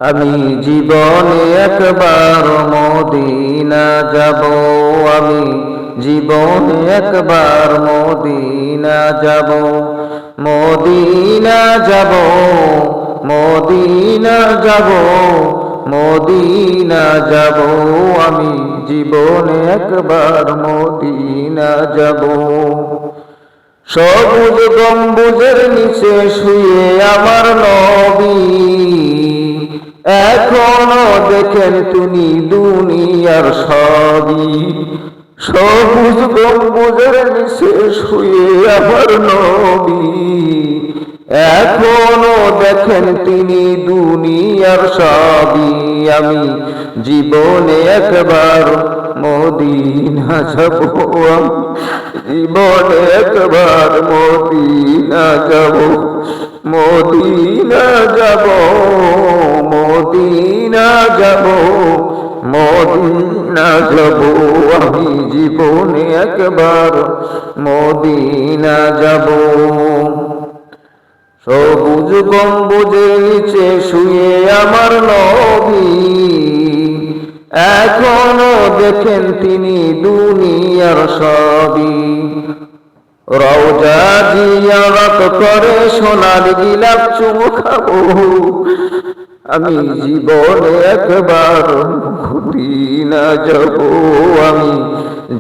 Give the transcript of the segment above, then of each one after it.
আমি জীবনে একবার মদিনা যাব, আমি জীবনে একবার মদিনা যাব, মদিনা যাব, মদিনা যাব, মদিনা যাব, আমি জীবনে একবার মদিনা যাব। সবুজ গম্বুজের নিচে শুয়ে আমার নবী, এখনো দেখেন তিনি দুনিয়ার সবই। সবুজ গম্বুজের নিচে শুয়ে আমার নবী, এখনো দেখেন তিনি দুনিয়ার সবই। আমি জীবনে একবার মদিনা যাব, জীবনে একবার মদিনা যাব, মদিনা যাব, মদিনা যাব, মদিনা যাব, আমি জীবনে একবার মদিনা যাব। সবুজ গম্বুজের নিচে শুয়ে আমার নবী, এখনো দেখেন তিনি দুনিয়ার সবই। রওজা জিয়ারত করে সোনার গিলাপ চুমু খাবো, আমি জীবনে একবার মদিনা যাব, আমি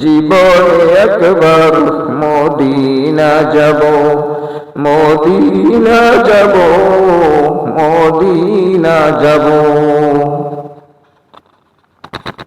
জীবনে একবার মদিনা যাব, মদিনা যাব, মদিনা যাব।